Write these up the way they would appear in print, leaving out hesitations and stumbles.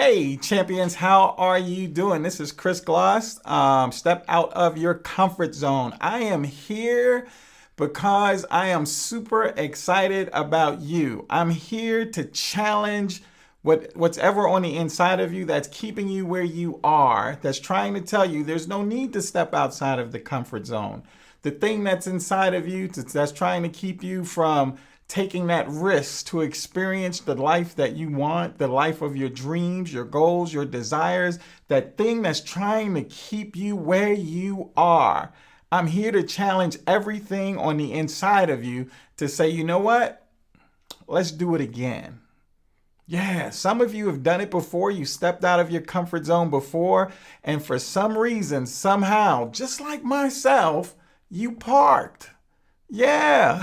Hey, champions, how are you doing? This is Chris Gloss. Step out of your comfort zone. I am here because I am super excited about you. I'm here to challenge what's ever on the inside of you that's keeping you where you are, that's trying to tell you there's no need to step outside of the comfort zone. The thing that's inside of you that's trying to keep you from taking that risk to experience the life that you want, the life of your dreams, your goals, your desires, that thing that's trying to keep you where you are. I'm here to challenge everything on the inside of you to say, you know what? Let's do it again. Yeah, some of you have done it before. You stepped out of your comfort zone before, and for some reason, somehow, just like myself, you parked. Yeah.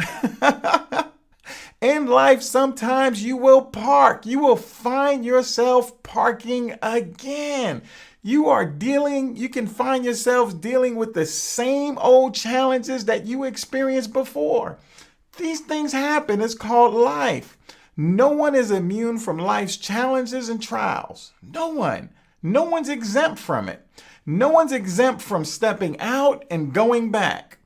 In life, sometimes you will park. You will find yourself parking again. You can find yourselves dealing with the same old challenges that you experienced before. These things happen. It's called life. No one is immune from life's challenges and trials. No one. No one's exempt from it. No one's exempt from stepping out and going back.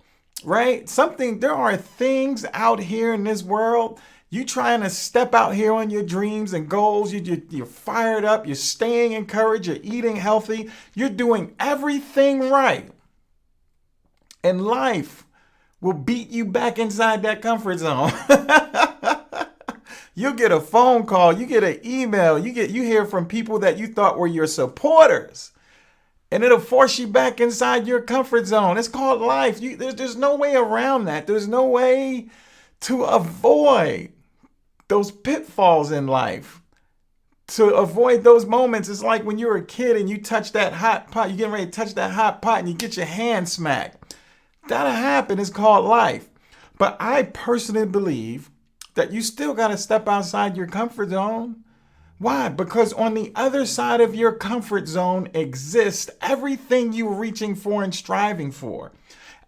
Right? There are things out here in this world. You trying to step out here on your dreams and goals. You're fired up. You're staying encouraged. You're eating healthy. You're doing everything right. And life will beat you back inside that comfort zone. You'll get a phone call. You get an email. You hear from people that you thought were your supporters. And it'll force you back inside your comfort zone. It's called life. There's no way around that. There's no way to avoid those pitfalls in life. To avoid those moments, it's like when you're a kid and you touch that hot pot. You're getting ready to touch that hot pot and you get your hand smacked. That'll happen. It's called life. But I personally believe that you still got to step outside your comfort zone. Why? Because on the other side of your comfort zone exists everything you're reaching for and striving for.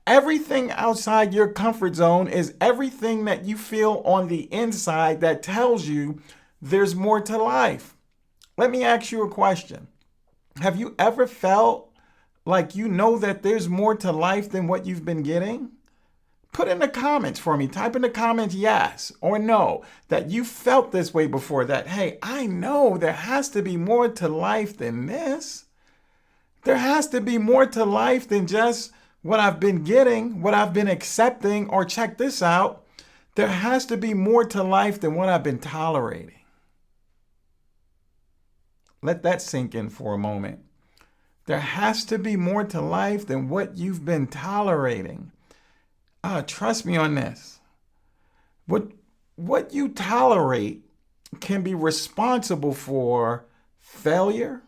Everything outside your comfort zone is everything that you feel on the inside that tells you there's more to life. Let me ask you a question. Have you ever felt like you know that there's more to life than what you've been getting? Put in the comments for me. Type in the comments yes or no that you felt this way before, that, hey, I know there has to be more to life than this. There has to be more to life than just what I've been getting, what I've been accepting, or check this out. There has to be more to life than what I've been tolerating. Let that sink in for a moment. There has to be more to life than what you've been tolerating. Trust me on this. What you tolerate can be responsible for failure.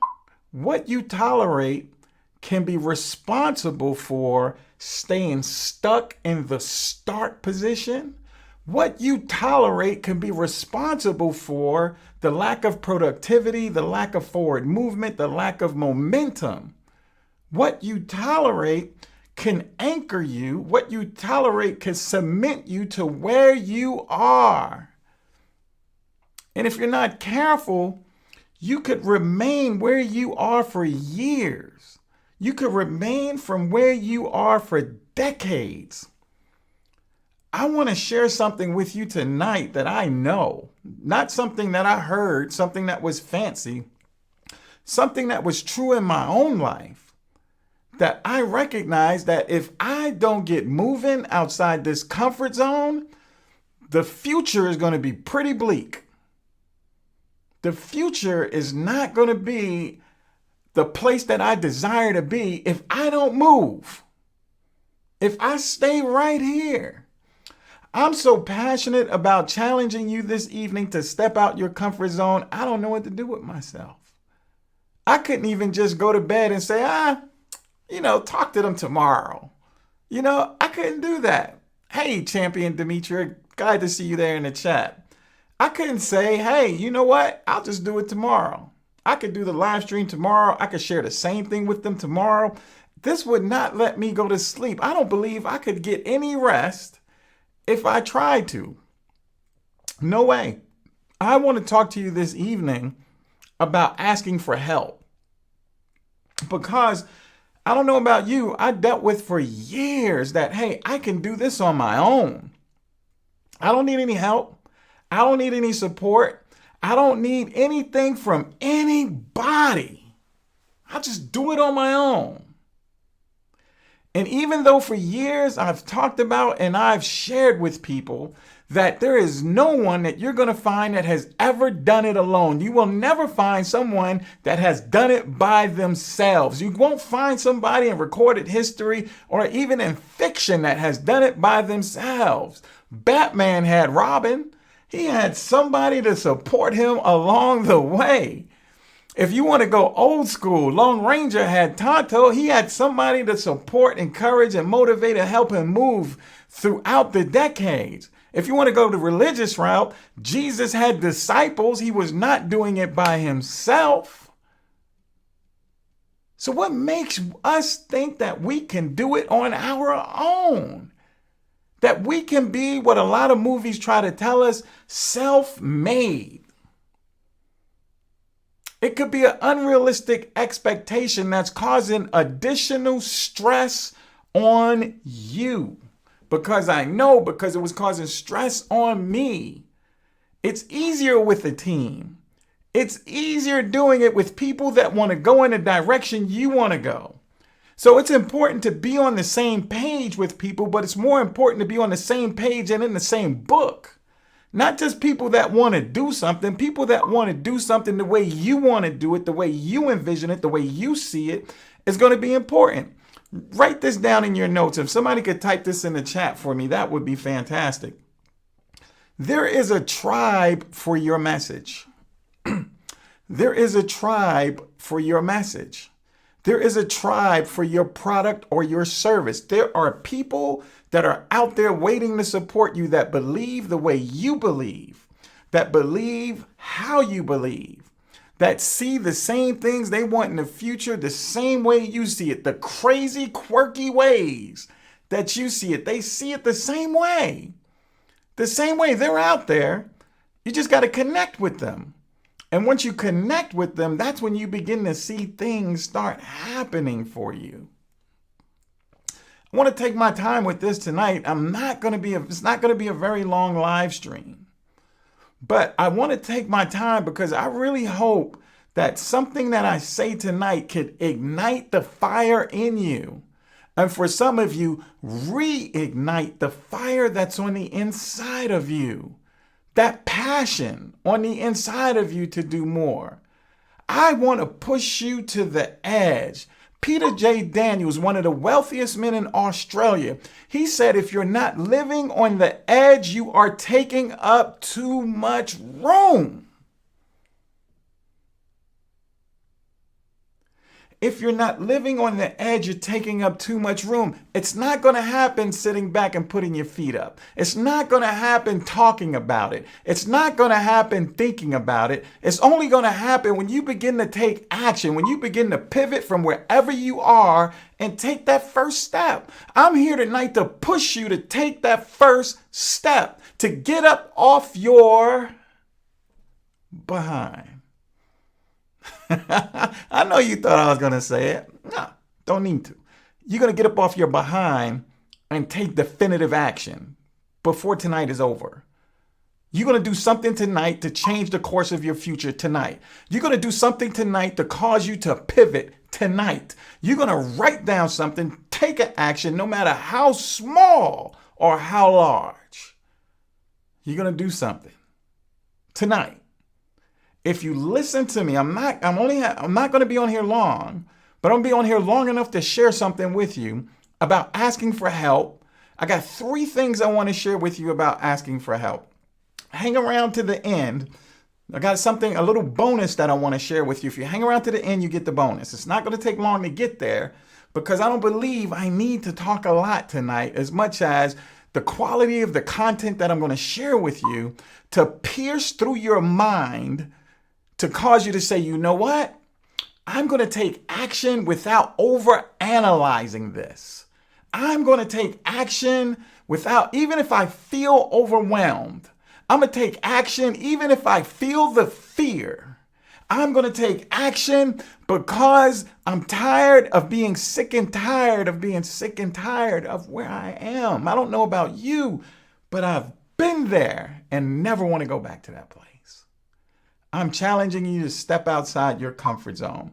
What you tolerate can be responsible for staying stuck in the start position. What you tolerate can be responsible for the lack of productivity, the lack of forward movement, the lack of momentum. What you tolerate can anchor you. What you tolerate can cement you to where you are. And if you're not careful, you could remain where you are for years. You could remain from where you are for decades. I want to share something with you tonight that I know, not something that I heard, something that was fancy, something that was true in my own life. That I recognize that if I don't get moving outside this comfort zone, the future is going to be pretty bleak. The future is not going to be the place that I desire to be if I don't move. If I stay right here. I'm so passionate about challenging you this evening to step out your comfort zone. I don't know what to do with myself. I couldn't even just go to bed and say, talk to them tomorrow. I couldn't do that. Hey, Champion Demetria, glad to see you there in the chat. I couldn't say, hey, you know what? I'll just do it tomorrow. I could do the live stream tomorrow. I could share the same thing with them tomorrow. This would not let me go to sleep. I don't believe I could get any rest if I tried to. No way. I want to talk to you this evening about asking for help. Because I don't know about you, I dealt with for years that, hey, I can do this on my own. I don't need any help. I don't need any support. I don't need anything from anybody. I'll just do it on my own. And even though for years I've talked about and I've shared with people that there is no one that you're going to find that has ever done it alone. You will never find someone that has done it by themselves. You won't find somebody in recorded history or even in fiction that has done it by themselves. Batman had Robin. He had somebody to support him along the way. If you want to go old school, Lone Ranger had Tonto. He had somebody to support, encourage, and motivate and help him move throughout the decades. If you want to go the religious route, Jesus had disciples. He was not doing it by himself. So what makes us think that we can do it on our own? That we can be what a lot of movies try to tell us, self-made. It could be an unrealistic expectation that's causing additional stress on you. Because I know, because it was causing stress on me. It's easier with a team. It's easier doing it with people that want to go in the direction you want to go. So it's important to be on the same page with people, but it's more important to be on the same page and in the same book. Not just people that want to do something, people that want to do something the way you want to do it, the way you envision it, the way you see it is going to be important. Write this down in your notes. If somebody could type this in the chat for me, that would be fantastic. There is a tribe for your message. There is a tribe for your message. There is a tribe for your product or your service. There are people that are out there waiting to support you that believe the way you believe, that believe how you believe, that see the same things they want in the future the same way you see it, the crazy, quirky ways that you see it. They see it the same way. The same way. They're out there. You just got to connect with them. And once you connect with them, that's when you begin to see things start happening for you. I want to take my time with this tonight. It's not going to be a very long live stream. But I want to take my time because I really hope that something that I say tonight could ignite the fire in you. And for some of you, reignite the fire that's on the inside of you. That passion on the inside of you to do more. I want to push you to the edge. Peter J. Daniels, one of the wealthiest men in Australia, he said, if you're not living on the edge, you are taking up too much room. If you're not living on the edge, you're taking up too much room. It's not going to happen sitting back and putting your feet up. It's not going to happen talking about it. It's not going to happen thinking about it. It's only going to happen when you begin to take action, when you begin to pivot from wherever you are and take that first step. I'm here tonight to push you to take that first step, to get up off your behind. I know you thought I was going to say it. No, don't need to. You're going to get up off your behind and take definitive action before tonight is over. You're going to do something tonight to change the course of your future tonight. You're going to do something tonight to cause you to pivot tonight. You're going to write down something, take an action, no matter how small or how large. You're going to do something tonight. If you listen to me, I'm not going to be on here long, but I'm going to be on here long enough to share something with you about asking for help. I got 3 things I want to share with you about asking for help. Hang around to the end. I got a little bonus that I want to share with you. If you hang around to the end, you get the bonus. It's not going to take long to get there because I don't believe I need to talk a lot tonight as much as the quality of the content that I'm going to share with you to pierce through your mind to cause you to say, you know what? I'm going to take action without overanalyzing this. I'm going to take action without, even if I feel overwhelmed, I'm going to take action even if I feel the fear. I'm going to take action because I'm tired of being sick and tired of being sick and tired of where I am. I don't know about you, but I've been there and never want to go back to that place. I'm challenging you to step outside your comfort zone.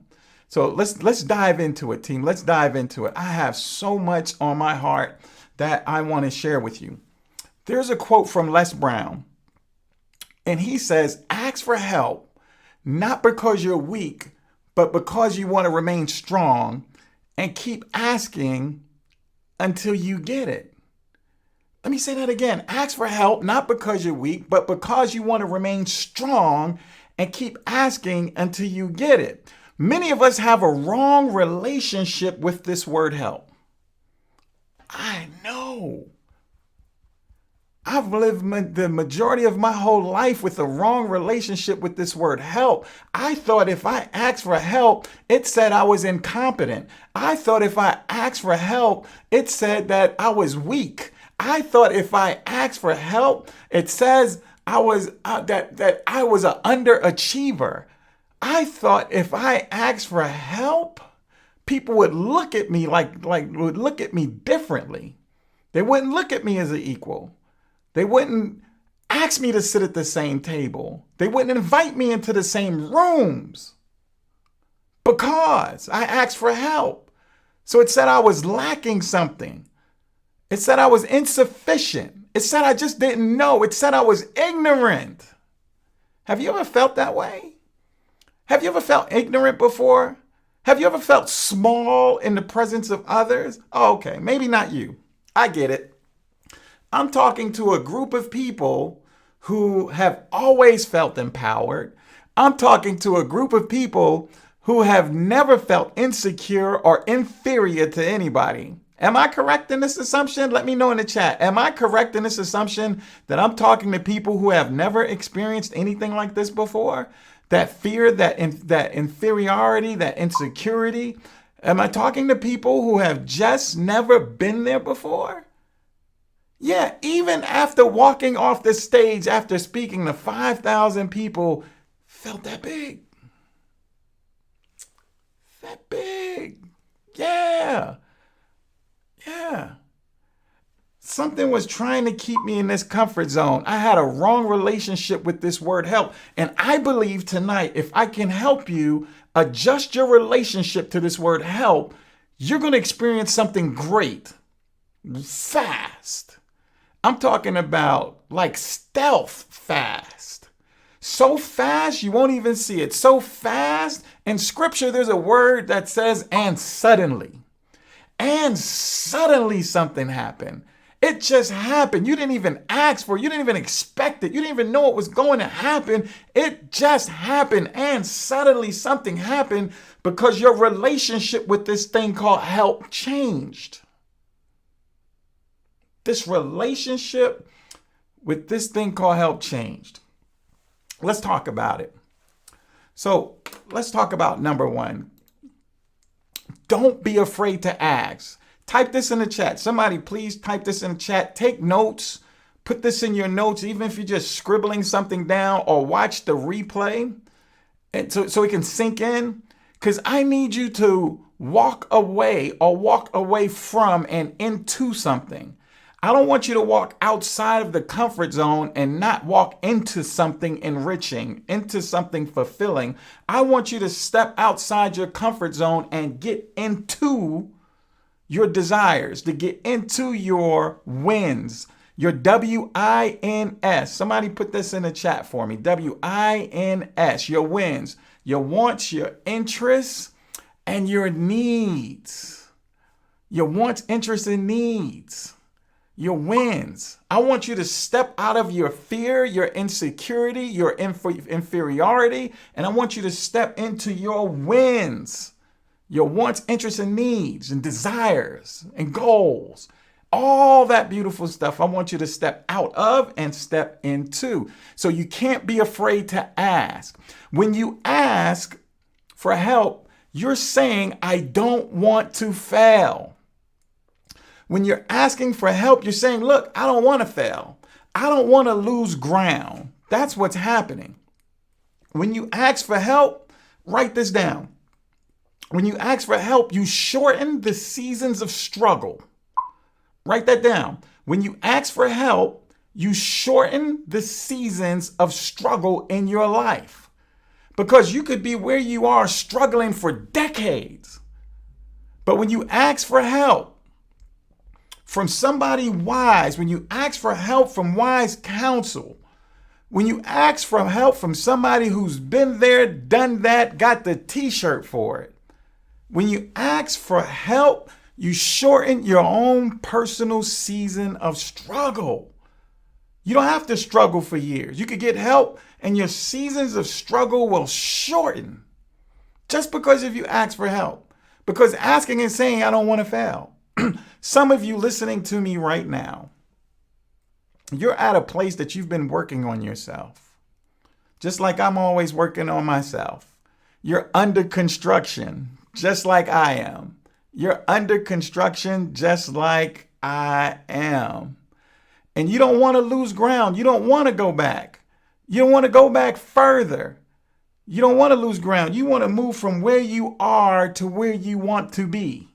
So let's dive into it, team. Let's dive into it. I have so much on my heart that I want to share with you. There's a quote from Les Brown, and he says, ask for help, not because you're weak, but because you want to remain strong, and keep asking until you get it. Let me say that again. Ask for help, not because you're weak, but because you want to remain strong, and keep asking until you get it. Many of us have a wrong relationship with this word help. I know. I've lived the majority of my whole life with a wrong relationship with this word help. I thought if I asked for help, it said I was incompetent. I thought if I asked for help, it said that I was weak. I thought if I asked for help, it says I was that I was an underachiever. I thought if I asked for help, people would look at me would look at me differently. They wouldn't look at me as an equal. They wouldn't ask me to sit at the same table. They wouldn't invite me into the same rooms because I asked for help. So it said I was lacking something. It said I was insufficient. It said I just didn't know. It said I was ignorant. Have you ever felt that way? Have you ever felt ignorant before? Have you ever felt small in the presence of others? Oh, okay, maybe not you. I get it. I'm talking to a group of people who have always felt empowered. I'm talking to a group of people who have never felt insecure or inferior to anybody. Am I correct in this assumption? Let me know in the chat. Am I correct in this assumption that I'm talking to people who have never experienced anything like this before? That fear, that inferiority, that insecurity. Am I talking to people who have just never been there before? Yeah, even after walking off the stage, after speaking to 5,000 people, felt that big. That big. Yeah. Yeah. Something was trying to keep me in this comfort zone. I had a wrong relationship with this word help. And I believe tonight, if I can help you adjust your relationship to this word help, you're going to experience something great fast. I'm talking about like stealth fast. So fast, you won't even see it. So fast. In scripture, there's a word that says, and suddenly. And suddenly something happened. It just happened. You didn't even ask for it. You didn't even expect it. You didn't even know it was going to happen. It just happened. And suddenly something happened because your relationship with this thing called help changed. This relationship with this thing called help changed. Let's talk about it. So let's talk about number one. Don't be afraid to ask. Type this in the chat. Somebody please type this in the chat. Take notes. Put this in your notes, even if you're just scribbling something down, or watch the replay and so it can sink in. Because I need you to walk away from and into something. I don't want you to walk outside of the comfort zone and not walk into something enriching, into something fulfilling. I want you to step outside your comfort zone and get into your desires, to get into your wins, your WINS. Somebody put this in the chat for me. WINS, your wins, your wants, your interests, and your needs. Your wants, interests, and needs. Your wins. I want you to step out of your fear, your insecurity, your inferiority, and I want you to step into your wins, your wants, interests, and needs, and desires, and goals. All that beautiful stuff I want you to step out of and step into. So you can't be afraid to ask. When you ask for help, you're saying, I don't want to fail. When you're asking for help, you're saying, look, I don't want to fail. I don't want to lose ground. That's what's happening. When you ask for help, Write this down. When you ask for help, you shorten the seasons of struggle. Write that down. When you ask for help, you shorten the seasons of struggle in your life. Because you could be where you are struggling for decades. But when you ask for help from somebody wise, when you ask for help from wise counsel, when you ask for help from somebody who's been there, done that, got the t-shirt for it, when you ask for help, you shorten your own personal season of struggle. You don't have to struggle for years. You could get help and your seasons of struggle will shorten just because if you ask for help. Because asking and saying, I don't want to fail. Some of you listening to me right now, you're at a place that you've been working on yourself. Just like I'm always working on myself. You're under construction, just like I am. You're under construction, just like I am. And you don't want to lose ground. You don't want to go back. You don't want to go back further. You don't want to lose ground. You want to move from where you are to where you want to be.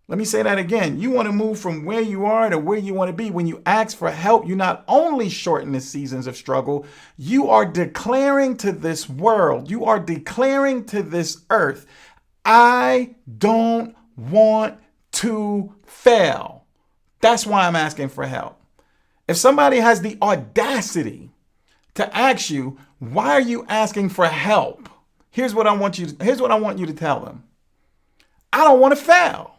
Let me say that again. You want to move from where you are to where you want to be. When you ask for help, you not only shorten the seasons of struggle, you are declaring to this world, you are declaring to this earth, I don't want to fail. That's why I'm asking for help. If somebody has the audacity to ask you, why are you asking for help? Here's what I want you to tell them. I don't want to fail.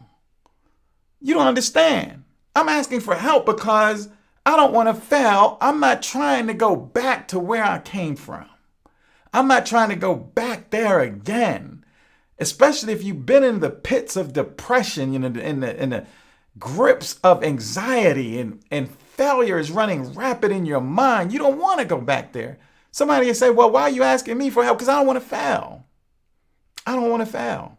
You don't understand. I'm asking for help because I don't want to fail. I'm not trying to go back to where I came from. I'm not trying to go back there again. Especially if you've been in the pits of depression, in the grips of anxiety and failure is running rapid in your mind. You don't want to go back there. Somebody will say, well, why are you asking me for help? Because I don't want to fail. I don't want to fail.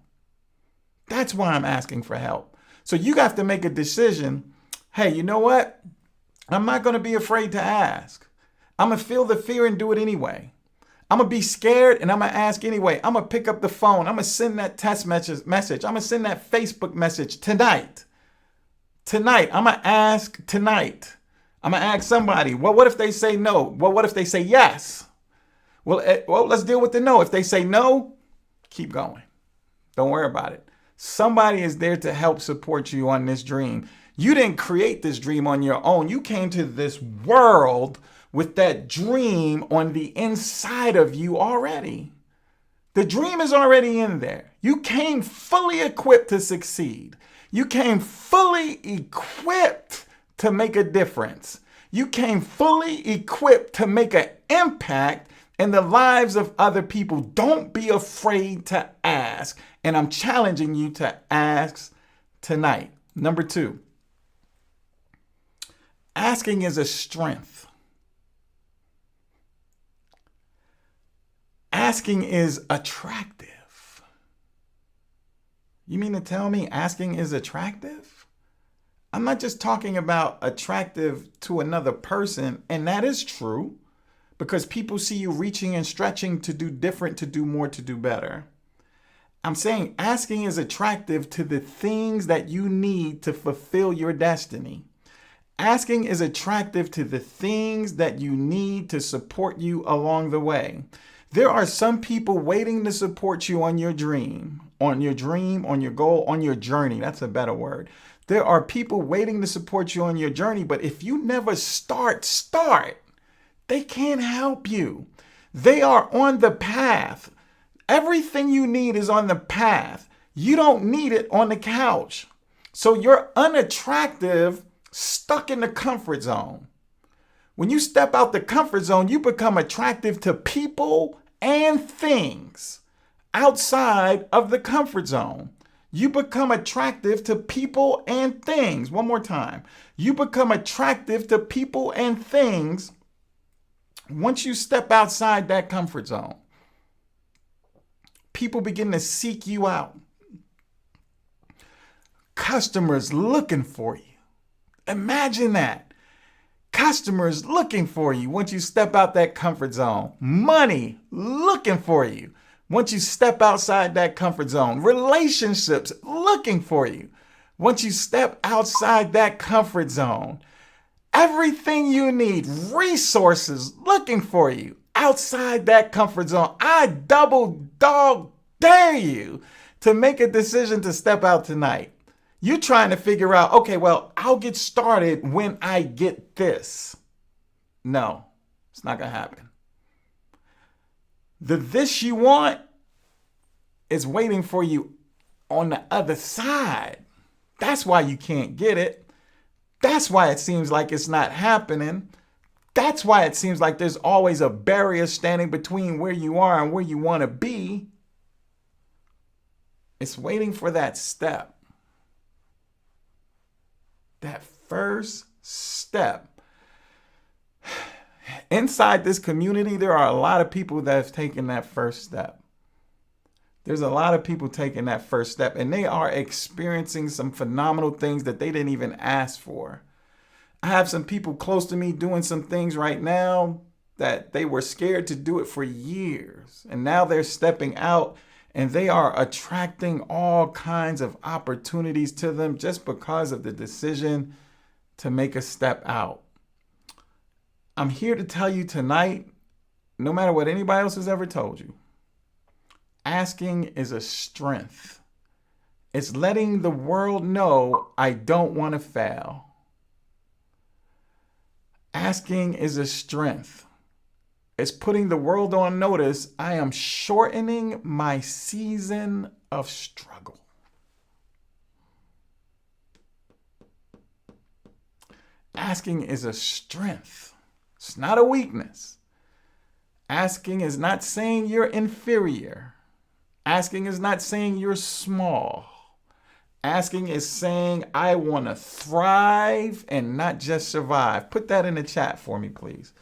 That's why I'm asking for help. So you have to make a decision. Hey, you know what? I'm not going to be afraid to ask. I'm going to feel the fear and do it anyway. I'm going to be scared and I'm going to ask anyway. I'm going to pick up the phone. I'm going to send that text message. I'm going to send that Facebook message tonight. Tonight. I'm going to ask tonight. I'm going to ask somebody, well, what if they say no? Well, what if they say yes? Well, let's deal with the no. If they say no, keep going. Don't worry about it. Somebody is there to help support you on this dream. You didn't create this dream on your own. You came to this world with that dream on the inside of you already. The dream is already in there. You came fully equipped to succeed. You came fully equipped to make a difference. You came fully equipped to make an impact in the lives of other people. Don't be afraid to ask. And I'm challenging you to ask tonight. Number 2, asking is a strength. Asking is attractive. You mean to tell me asking is attractive? I'm not just talking about attractive to another person, and that is true because people see you reaching and stretching to do different, to do more, to do better. I'm saying asking is attractive to the things that you need to fulfill your destiny. Asking is attractive to the things that you need to support you along the way. There are some people waiting to support you on your dream, on your goal, on your journey. That's a better word. There are people waiting to support you on your journey, but if you never start, they can't help you. They are on the path. Everything you need is on the path. You don't need it on the couch. So you're unattractive, stuck in the comfort zone. When you step out the comfort zone, you become attractive to people and things outside of the comfort zone. You become attractive to people and things. One more time. You become attractive to people and things once you step outside that comfort zone. People begin to seek you out. Customers looking for you. Imagine that. Customers looking for you once you step out that comfort zone. Money looking for you Once you step outside that comfort zone, relationships looking for you. Once you step outside that comfort zone, everything you need, resources looking for you outside that comfort zone. I double dog dare you to make a decision to step out tonight. You're trying to figure out, okay, well, I'll get started when I get this. No, it's not going to happen. The this you want is waiting for you on the other side. That's why you can't get it. That's why it seems like it's not happening. That's why it seems like there's always a barrier standing between where you are and where you want to be. It's waiting for that step. That first step. Inside this community, there are a lot of people that have taken that first step. There's a lot of people taking that first step, and they are experiencing some phenomenal things that they didn't even ask for. I have some people close to me doing some things right now that they were scared to do it for years. And now they're stepping out and they are attracting all kinds of opportunities to them just because of the decision to make a step out. I'm here to tell you tonight, no matter what anybody else has ever told you, asking is a strength. It's letting the world know I don't want to fail. Asking is a strength. It's putting the world on notice I am shortening my season of struggle. Asking is a strength. It's not a weakness. Asking is not saying you're inferior. Asking is not saying you're small. Asking is saying, I want to thrive and not just survive. Put that in the chat for me, please.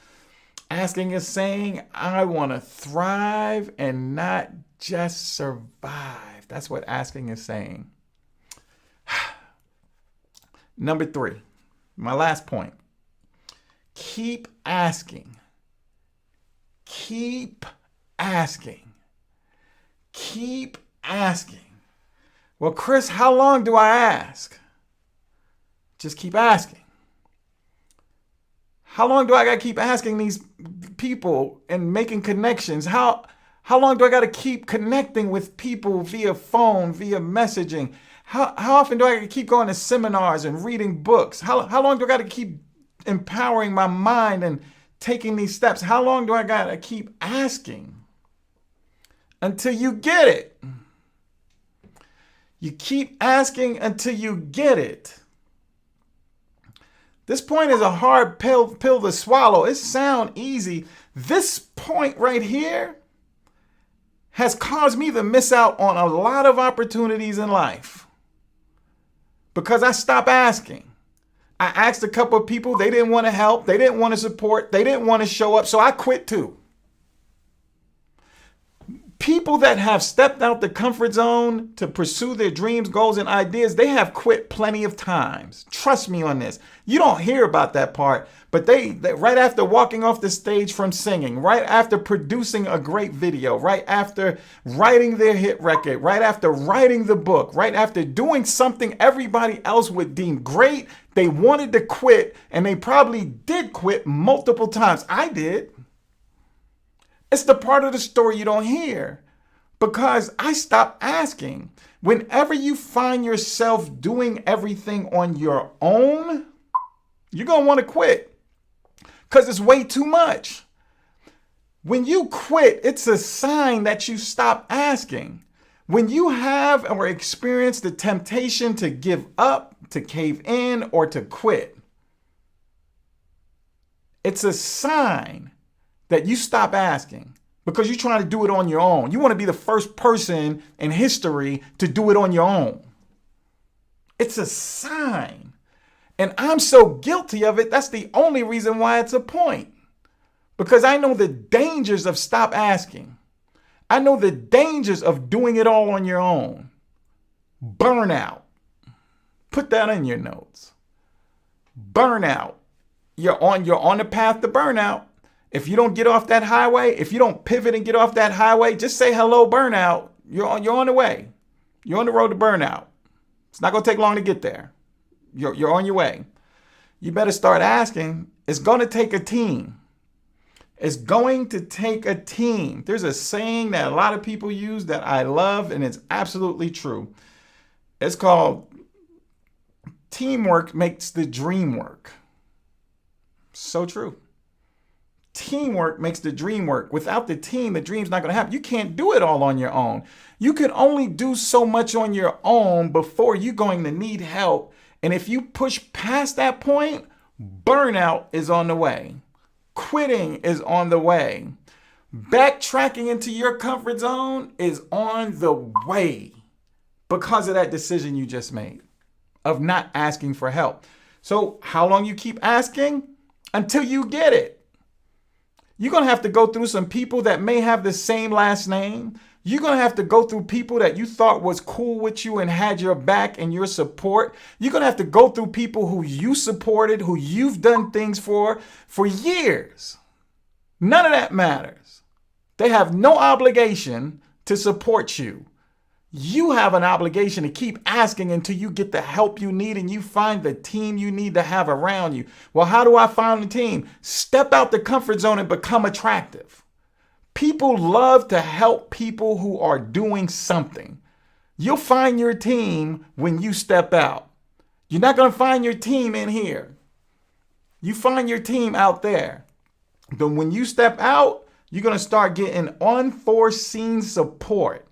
Asking is saying, I want to thrive and not just survive. That's what asking is saying. Number 3, my last point. Keep asking. Keep asking. Keep asking. Well, Chris, how long do I ask? Just keep asking. How long do I got to keep asking these people and making connections? How long do I got to keep connecting with people via phone, via messaging? How often do I got to keep going to seminars and reading books? How long do I got to keep empowering my mind and taking these steps? How long do I got to keep asking until you get it? You keep asking until you get it. This point is a hard pill to swallow. It sounds easy. This point right here has caused me to miss out on a lot of opportunities in life because I stopped asking. I asked a couple of people. They didn't want to help. They didn't want to support. They didn't want to show up. So I quit too. People that have stepped out the comfort zone to pursue their dreams, goals, and ideas, they have quit plenty of times. Trust me on this. You don't hear about that part, but they right after walking off the stage from singing, right after producing a great video, right after writing their hit record, right after writing the book, right after doing something everybody else would deem great, they wanted to quit, and they probably did quit multiple times. I did. It's the part of the story you don't hear because I stopped asking. Whenever you find yourself doing everything on your own, you're going to want to quit because it's way too much. When you quit, it's a sign that you stop asking. When you have or experience the temptation to give up, to cave in, or to quit, it's a sign that you stop asking because you're trying to do it on your own. You want to be the first person in history to do it on your own. It's a sign. And I'm so guilty of it. That's the only reason why it's a point. Because I know the dangers of stop asking. I know the dangers of doing it all on your own. Burnout. Put that in your notes. Burnout. You're on the path to burnout. If you don't get off that highway, if you don't pivot and get off that highway, just say hello, burnout. You're on the way. You're on the road to burnout. It's not going to take long to get there. You're on your way. You better start asking. It's going to take a team. It's going to take a team. There's a saying that a lot of people use that I love, and it's absolutely true. It's called teamwork makes the dream work. So true. Teamwork makes the dream work. Without the team, the dream's not going to happen. You can't do it all on your own. You can only do so much on your own before you're going to need help. And if you push past that point, burnout is on the way. Quitting is on the way. Backtracking into your comfort zone is on the way because of that decision you just made of not asking for help. So how long you keep asking? Until you get it. You're going to have to go through some people that may have the same last name. You're going to have to go through people that you thought was cool with you and had your back and your support. You're going to have to go through people who you supported, who you've done things for years. None of that matters. They have no obligation to support you. You have an obligation to keep asking until you get the help you need and you find the team you need to have around you. Well, how do I find the team? Step out the comfort zone and become attractive. People love to help people who are doing something. You'll find your team when you step out. You're not going to find your team in here. You find your team out there. But when you step out, you're going to start getting unforeseen support.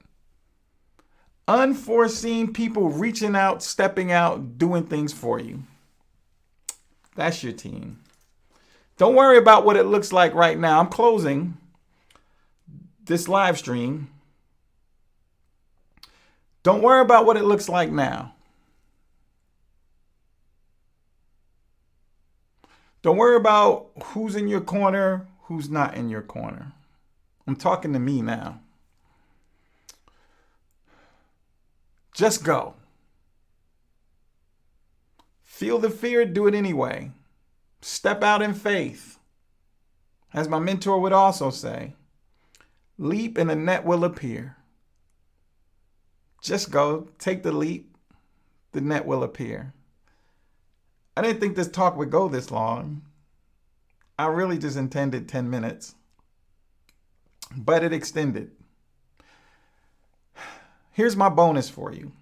Unforeseen people reaching out, stepping out, doing things for you. That's your team. Don't worry about what it looks like right now. I'm closing this live stream. Don't worry about what it looks like now. Don't worry about who's in your corner, who's not in your corner. I'm talking to me now. Just go. Feel the fear, do it anyway. Step out in faith. As my mentor would also say, leap and the net will appear. Just go, take the leap, the net will appear. I didn't think this talk would go this long. I really just intended 10 minutes, but it extended. Here's my bonus for you.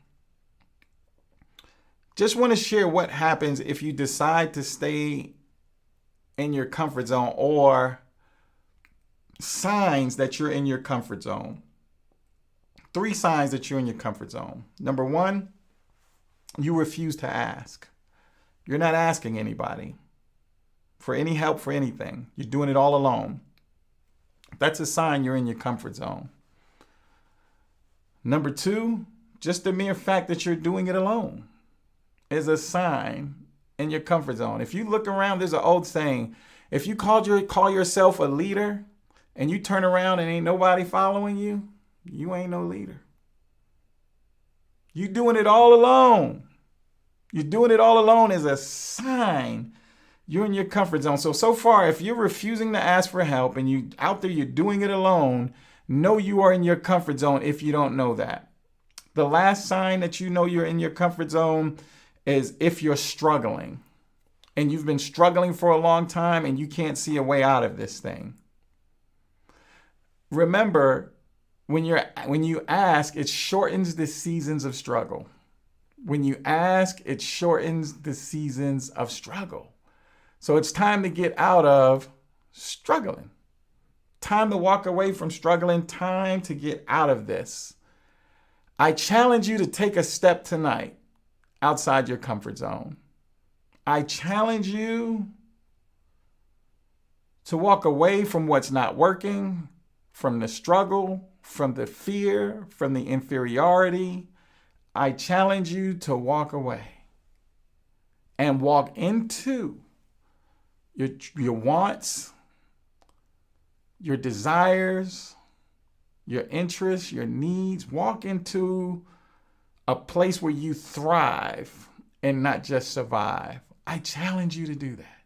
Just want to share what happens if you decide to stay in your comfort zone or signs that you're in your comfort zone. 3 signs that you're in your comfort zone. Number 1, you refuse to ask. You're not asking anybody for any help for anything. You're doing it all alone. That's a sign you're in your comfort zone. Number 2, just the mere fact that you're doing it alone is a sign in your comfort zone. If you look around, there's an old saying, if you call yourself a leader and you turn around and ain't nobody following you, you ain't no leader. You doing it all alone. You're doing it all alone is a sign you're in your comfort zone. So far, if you're refusing to ask for help and you out there, you're doing it alone, know you are in your comfort zone if you don't know that. The last sign that you know you're in your comfort zone is if you're struggling and you've been struggling for a long time and you can't see a way out of this thing. Remember, when you ask, it shortens the seasons of struggle. When you ask, it shortens the seasons of struggle. So it's time to get out of struggling. Time to walk away from struggling. Time to get out of this. I challenge you to take a step tonight outside your comfort zone. I challenge you to walk away from what's not working, from the struggle, from the fear, from the inferiority. I challenge you to walk away and walk into your wants, your desires, your interests, your needs. Walk into a place where you thrive and not just survive. I challenge you to do that.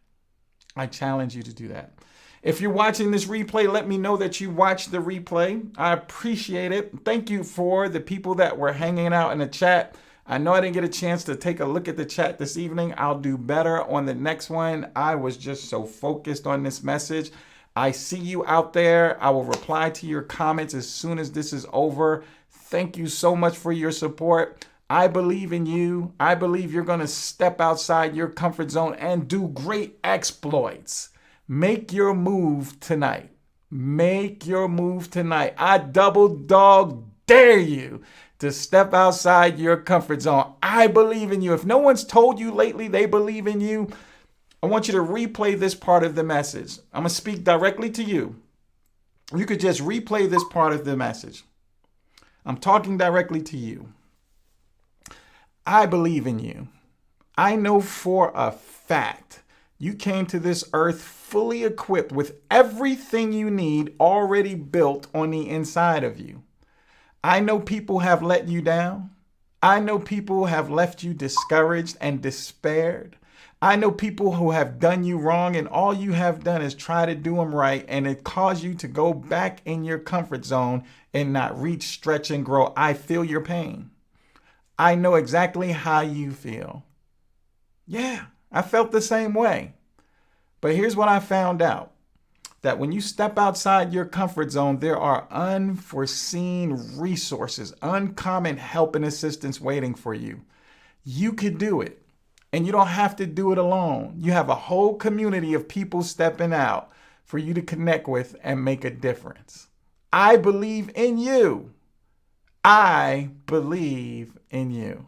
I challenge you to do that. If you're watching this replay, let me know that you watched the replay. I appreciate it. Thank you for the people that were hanging out in the chat. I know I didn't get a chance to take a look at the chat this evening. I'll do better on the next one. I was just so focused on this message. I see you out there. I will reply to your comments as soon as this is over. Thank you so much for your support. I believe in you. I believe you're going to step outside your comfort zone and do great exploits. Make your move tonight. Make your move tonight. I double dog dare you to step outside your comfort zone. I believe in you. If no one's told you lately they believe in you, I want you to replay this part of the message. I'm going to speak directly to you. You could just replay this part of the message. I'm talking directly to you. I believe in you. I know for a fact you came to this earth fully equipped with everything you need already built on the inside of you. I know people have let you down. I know people have left you discouraged and despaired. I know people who have done you wrong, and all you have done is try to do them right, and it caused you to go back in your comfort zone and not reach, stretch, and grow. I feel your pain. I know exactly how you feel. Yeah, I felt the same way. But here's what I found out. That when you step outside your comfort zone, there are unforeseen resources, uncommon help and assistance waiting for you. You could do it. And you don't have to do it alone. You have a whole community of people stepping out for you to connect with and make a difference. I believe in you. I believe in you.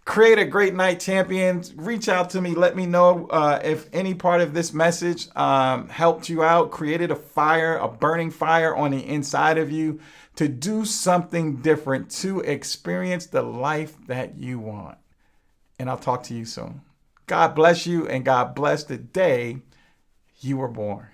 Create a great night, champions. Reach out to me. Let me know if any part of this message helped you out, created a fire, a burning fire on the inside of you to do something different, to experience the life that you want. And I'll talk to you soon. God bless you, and God bless the day you were born.